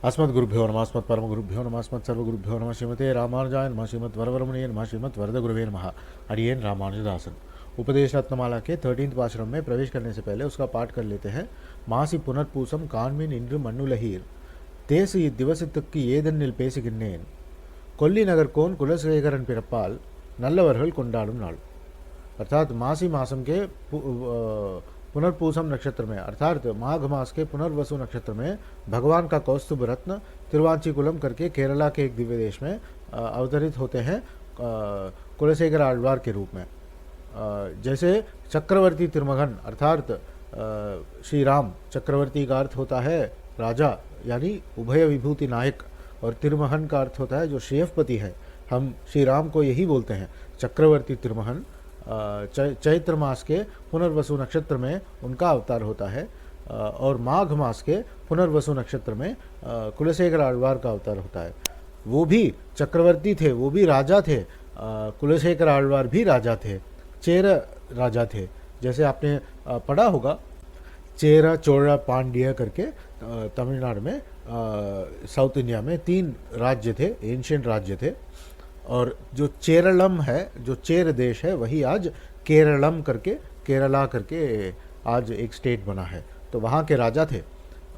अस्मद्गुरुभ्यो नमः अस्मत्परमगुरुभ्यो नमः अस्मत्सर्वगुरुभ्यो नमः श्रीमते रामानुजाय नमः श्रीमद्वरवरमणीय नमः श्रीमद्वरदगुरुवे नमः। अडियन रामानुजदासन। उपदेश रत्नमाला के 13th पाशुरम में प्रवेश करने से पहले उसका पाठ कर लेते हैं। मासी पुनर्पूसम कानमिन इंद्र मन्नुलहीर தேசு இத்திவசத்துக்கு ஏதென்னில் பேசுகின்றேன் கொல்லி நகர்கோன் குலசேகரன் பிறப்பால் நல்லவர்கள் கொண்டாடும் नाल। अर्थात मासी मासम के पुनर्पूसम नक्षत्र में अर्थात माघ मास के पुनर्वसु नक्षत्र में भगवान का कौस्तुभ रत्न तिरुवांचीकुलम करके केरला के एक दिव्य देश में अवतरित होते हैं कुलशेखर आழ்वार के रूप में। जैसे चक्रवर्ती तिरुमगन अर्थात श्री राम, चक्रवर्ती का अर्थ होता है राजा यानी उभय विभूति नायक, और तिरुमहन का अर्थ होता है जो श्रेयपति है। हम श्री राम को यही बोलते हैं चक्रवर्ती तिरुमहन। चैत्र मास के पुनर्वसु नक्षत्र में उनका अवतार होता है और माघ मास के पुनर्वसु नक्षत्र में कुलशेखर आழ்वार का अवतार होता है। वो भी चक्रवर्ती थे, वो भी राजा थे। कुलशेखर आழ்वार भी राजा थे, चेर राजा थे। जैसे आपने पढ़ा होगा चेरा चोड़ा पांड्य करके तमिलनाडु में साउथ इंडिया में 3 राज्य थे, एंशियंट राज्य थे। और जो चेरलम है, जो चेर देश है, वही आज केरलम करके केरला करके आज एक स्टेट बना है। तो वहाँ के राजा थे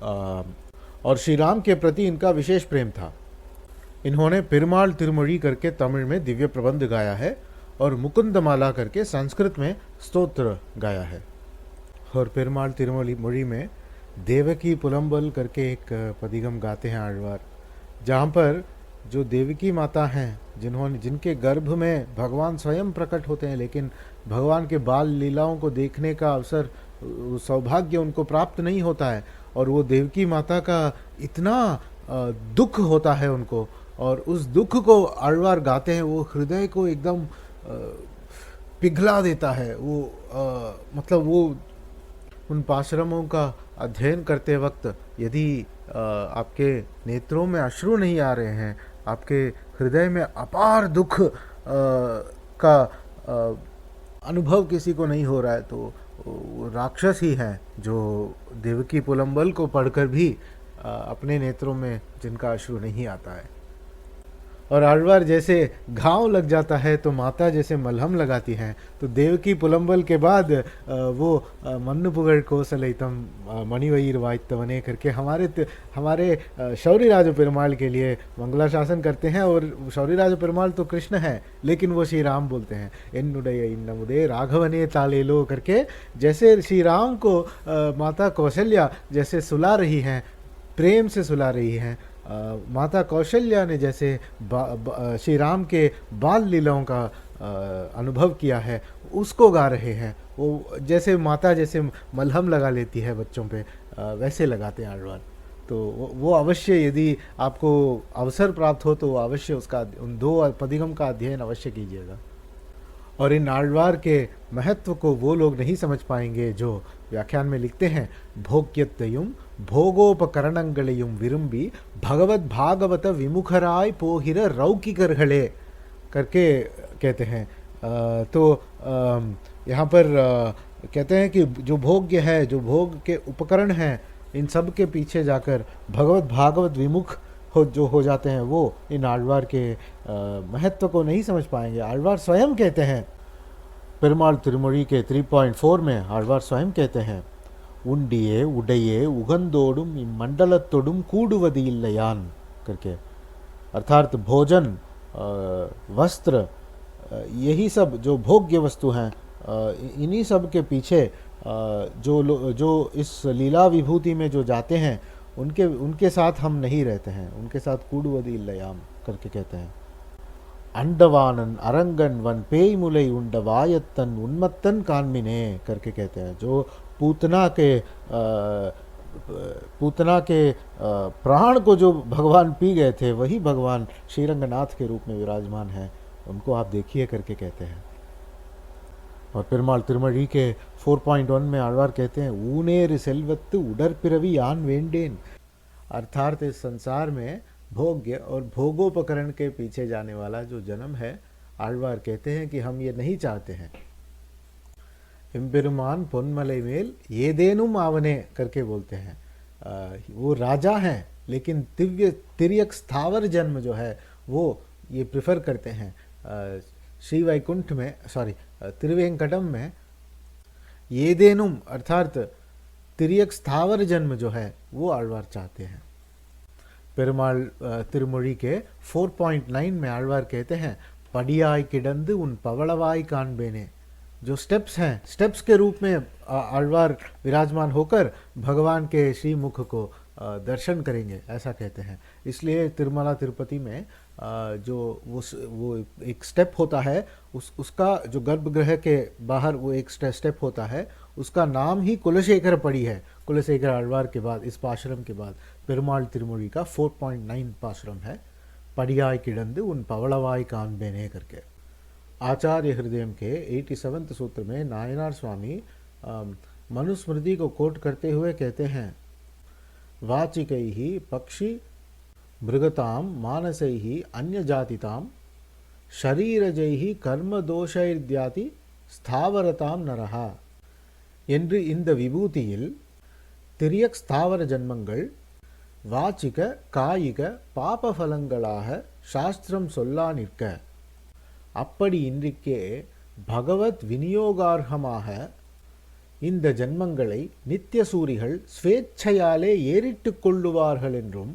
और श्री राम के प्रति इनका विशेष प्रेम था। इन्होंने पेरुमाल तिरुमொழி करके तमिल में दिव्य प्रबंध गाया है और मुकुंदमाला करके संस्कृत में स्तोत्र गाया है। और पेरुमाल तिरुमொழி में देवकी पुलंबल करके एक पदिगम गाते हैं आழ்वार, जहाँ पर जो देवकी माता हैं जिनके गर्भ में भगवान स्वयं प्रकट होते हैं, लेकिन भगवान के बाल लीलाओं को देखने का अवसर, सौभाग्य उनको प्राप्त नहीं होता है। और वो देवकी माता का इतना दुख होता है उनको, और उस दुख को आழ்वार गाते हैं। वो हृदय को एकदम पिघला देता है। वो मतलब वो उन पाश्रमों का अध्ययन करते वक्त यदि आपके नेत्रों में अश्रु नहीं आ रहे हैं, आपके हृदय में अपार दुख का अनुभव किसी को नहीं हो रहा है, तो वो राक्षस ही हैं जो देवकी पुलंबल को पढ़कर भी अपने नेत्रों में जिनका अश्रु नहीं आता है। और आழ்वार जैसे घाव लग जाता है तो माता जैसे मलहम लगाती हैं, तो देवकी पुलंबल के बाद वो मन्नु पुगड़ कोसलैतम मणिवईर वाइतवने करके हमारे शौर्यराज पेरुमाल के लिए मंगलाशासन करते हैं। और शौर्यराज पेरुमाल तो कृष्ण है, लेकिन वो श्री राम बोलते हैं एन्नुडय इन्नमुदे राघवने तालेलो करके। जैसे श्री राम को माता कौशल्या जैसे सुला रही हैं, प्रेम से सुला रही हैं, माता कौशल्या ने जैसे श्री राम के बाल लीलाओं का अनुभव किया है, उसको गा रहे हैं। वो जैसे माता जैसे मलहम लगा लेती है बच्चों पे, वैसे लगाते हैं आழ்वार। तो वो अवश्य, यदि आपको अवसर प्राप्त हो तो अवश्य उसका उन 2 पदिगम का अध्ययन अवश्य कीजिएगा। और इन आழ்वार के महत्व को वो लोग नहीं समझ पाएंगे जो व्याख्यान में लिखते हैं भोग्यत्तयुम भोगोपकरणंगளையும் विरुंबी भगवत भागवत विमुखराय पोहिर रौकिकरहले करके कहते हैं। तो यहाँ पर कहते हैं कि जो भोग्य है, जो भोग के उपकरण हैं, इन सब के पीछे जाकर भगवत भागवत विमुख जो हो जाते हैं, वो इन आழ்वार के महत्व को नहीं समझ पाएंगे। आழ்वार स्वयं कहते हैं, पेरुमाल तिरुमொழி के 3.4 में आழ்वार स्वयं कहते हैं उंडिये उडये उगंदोडुम इम्मंडलतोडुम कूडुवदि इल्लयान करके। अर्थात भोजन, वस्त्र, यही सब जो भोग्य वस्तु हैं, इन्हीं सब के पीछे जो इस लीला विभूति में जो जाते हैं, उनके साथ हम नहीं रहते हैं, उनके साथ कूडुवदि इल्लयाम करके कहते हैं। अंडवानन अरंगन वन पेय मुलई उंड वायत्तन उन्मत्तन कानमिने करके कहते हैं। जो पूतना के प्राण को जो भगवान पी गए थे, वही भगवान श्रीरंगनाथ के रूप में विराजमान हैं, उनको आप देखिए करके कहते हैं। और पेरुमाल तिरुमொழி के 4.1 में आழ்वार कहते हैं ऊनेर सेल्वत्तु उडरपिरवी यान वेंडेन। अर्थात इस संसार में भोग्य और भोगोपकरण के पीछे जाने वाला जो जन्म है, आழ்वार कहते हैं कि हम ये नहीं चाहते हैं। एम्पेरुमान पोन्मलै मेल येदेनुम आवने करके बोलते हैं। वो राजा हैं, लेकिन तिर्यक स्थावर जन्म जो है वो ये प्रिफर करते हैं श्री वैकुंठ में, सॉरी तिरुवेंकटम में येदेनुम अर्थात तिर्यक स्थावर जन्म जो है वो आழ்वार चाहते हैं। पेरुमाल तिरुमொழி के 4.9 में आழ்वार कहते हैं पडियाय किडंदु उन पवळवाय कानबेने। जो स्टेप्स हैं, स्टेप्स के रूप में आழ்वार विराजमान होकर भगवान के श्रीमुख को दर्शन करेंगे, ऐसा कहते हैं। इसलिए तिरुमला तिरुपति में जो वो एक स्टेप होता है, उसका जो गर्भगृह के बाहर वो एक स्टेप होता है, उसका नाम ही कुलशेखर पड़ी है। कुलशेखर आழ்वार के बाद, इस पाशुरम के बाद पेरुमाल तिरुमொழி का 4.9 पाशुरम है, पडियाय किडंदु उन पवळवाय कानबेने करके। आचार्य हृदय के 87वें सूत्र में नायनार स्वामी मनुस्मृति को कोट करते हुए कहते हैं वाचिकैः पक्षी मृगताम मानसैः अन्यजातिताम शरीरजैः कर्मदोषैर्द्याति ஸ்தாவரதாம் நரஹா என்று இந்த விபூதியில் திரியக் ஸ்தாவர ஜன்மங்கள் வாச்சிக காயிக பாபபலங்களாக சாஸ்திரம் சொல்லா நிற்க, அப்படி இன்றிக்கே பகவத் விநியோகார்ஹமாக இந்த ஜன்மங்களை நித்தியசூரிகள் ஸ்வேச்சையாலே ஏறிட்டு கொள்ளுவார்கள் என்றும்,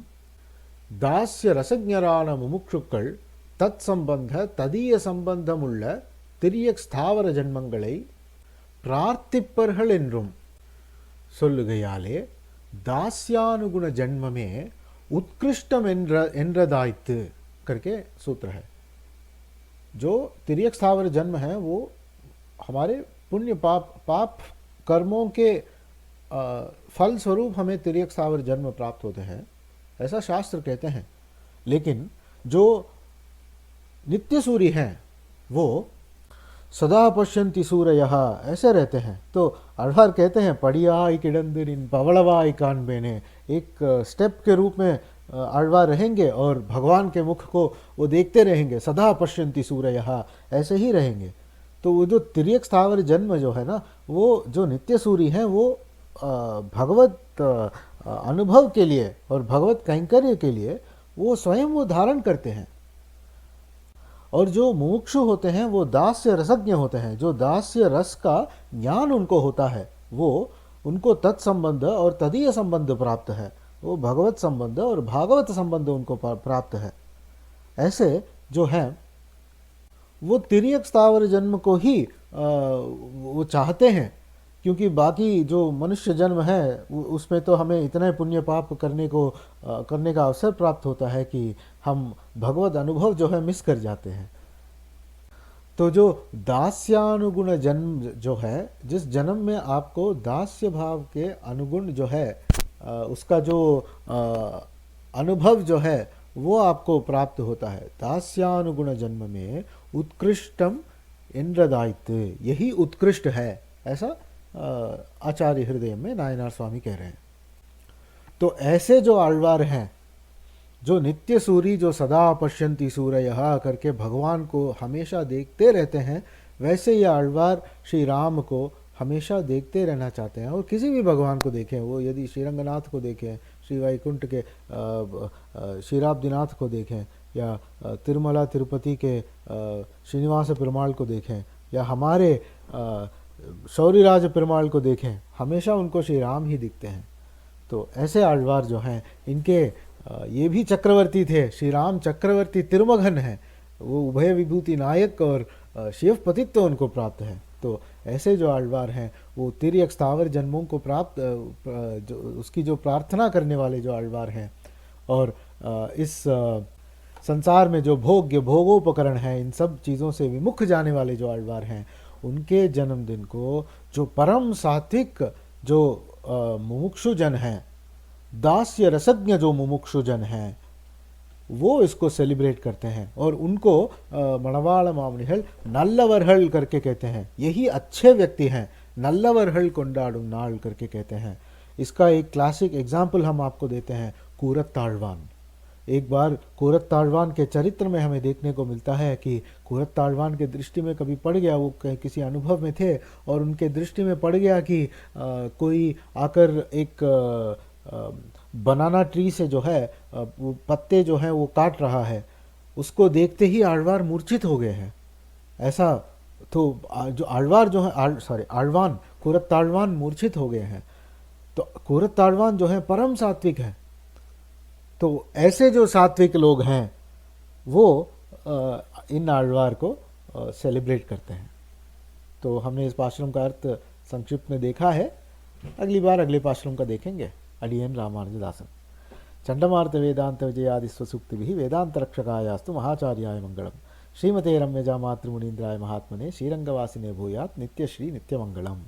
தாஸ்ய ரசஞரான முமுட்சுக்கள் தத் சம்பந்த ததீய சம்பந்தமுள்ள திரியக் ஸ்தாவர ஜன்மங்களை பிரார்த்திப்பர்கள் என்றும் சொல்லுகையாலே दास्यानुगुण जन्म में उत्कृष्टम एंद्रदायित्व करके सूत्र है। जो तिर्यक स्थावर जन्म है वो हमारे पुण्य पाप कर्मों के फल स्वरूप हमें तिर्यक स्थावर जन्म प्राप्त होते हैं, ऐसा शास्त्र कहते हैं। लेकिन जो नित्य सूर्य हैं वो सदा पश्यन्ति सूरयः ऐसे रहते हैं। तो आழ்वार कहते हैं पडियाय किडंदिन पवळवाय कानबेने, एक स्टेप के रूप में आழ்वार रहेंगे और भगवान के मुख को वो देखते रहेंगे, सदा पश्यन्ति सूरयः ऐसे ही रहेंगे। तो वो जो तिर्यक स्थावर जन्म जो है ना, वो जो नित्य सूरी हैं वो भगवत अनुभव के लिए और भगवत कैंकर्य के लिए वो स्वयं वो धारण करते हैं। और जो मुमुक्षु होते हैं वो दास्य रसज्ञ होते हैं, जो दास्य रस का ज्ञान उनको होता है, वो उनको तत्संबंध और तदीय संबंध प्राप्त है, वो भगवत संबंध और भागवत संबंध उनको प्राप्त है। ऐसे जो हैं वो तिर्यक स्थावर जन्म को ही वो चाहते हैं, क्योंकि बाकी जो मनुष्य जन्म है उसमें तो हमें इतने पुण्य पाप करने का अवसर प्राप्त होता है कि हम भगवत अनुभव जो है मिस कर जाते हैं। तो जो दास्यानुगुण जन्म जो है, जिस जन्म में आपको दास्य भाव के अनुगुण जो है उसका जो अनुभव जो है वो आपको प्राप्त होता है, दास्यानुगुण जन्म में उत्कृष्टम इंद्रदायित्व, यही उत्कृष्ट है, ऐसा आचार्य हृदय में नायनार स्वामी कह रहे हैं। तो ऐसे जो आழ்वार हैं, जो नित्य सूरी, जो सदा पश्यन्ति सूरयः करके भगवान को हमेशा देखते रहते हैं, वैसे ये आழ்वार श्री राम को हमेशा देखते रहना चाहते हैं। और किसी भी भगवान को देखें, वो यदि श्रीरंगनाथ को देखें, श्री वैकुंठ के क्षीराब्दिनाथ को देखें, या तिरुमला तिरुपति के श्रीनिवास पेरुमाल को देखें, या हमारे शौर्यराज पेरुमाल को देखें, हमेशा उनको श्री राम ही दिखते हैं। तो ऐसे आழ்वार जो हैं, इनके ये भी चक्रवर्ती थे, श्री राम चक्रवर्ती तिरुमघन है, वो उभय विभूति नायक और शिव पतित्व उनको प्राप्त है। तो ऐसे जो आழ்वार हैं वो तिर्यक स्थावर जन्मों को प्राप्त उसकी जो प्रार्थना करने वाले जो आழ்वार हैं, और इस संसार में जो भोगोपकरण है, इन सब चीज़ों से विमुख जाने वाले जो आழ்वार हैं, उनके जन्मदिन को जो परम सात्विक जो मुमुक्षु जन हैं, दास्य रसज्ञ जो मुमुक्षु जन हैं, वो इसको सेलिब्रेट करते हैं। और उनको मणवाल मामनिहल नल्लवरहल करके कहते हैं, यही अच्छे व्यक्ति हैं, नल्लवरहल कोंडाडुम नाल करके कहते हैं। इसका एक क्लासिक एग्जाम्पल हम आपको देते हैं, कूरत्ताழ்वान। एक बार कूरत्ताழ்वान के चरित्र में हमें देखने को मिलता है कि कूरत्ताழ்वान के दृष्टि में कभी पड़ गया, वो किसी अनुभव में थे और उनके दृष्टि में पड़ गया कि कोई आकर एक बनाना ट्री से जो है वो पत्ते जो हैं वो काट रहा है, उसको देखते ही आழ்वार मूर्छित हो गए हैं। ऐसा तो जो आழ்वार जो है सॉरी आழ்वान कोरत्ताழ்वान मूर्छित हो गए हैं। तो कोरत्ताழ்वान जो है परम सात्विक है। तो ऐसे जो सात्विक लोग हैं वो इन आழ்वार को सेलिब्रेट करते हैं। तो हमने इस पाशुरम का अर्थ संक्षिप्त में देखा है। अगली बार अगले पाशुरम का देखेंगे। अडियन रामानुजदासन। चंडमार्त वेदांत विजयादि स्वसूक्तिभिः वेदांत रक्षकायास्तु महाचार्याय मंगलम। श्रीमते रम्यजा मातृमुनीन्द्राय महात्मने श्रीरंगवासिने भूयात् नित्यश्री नित्यमंगलम।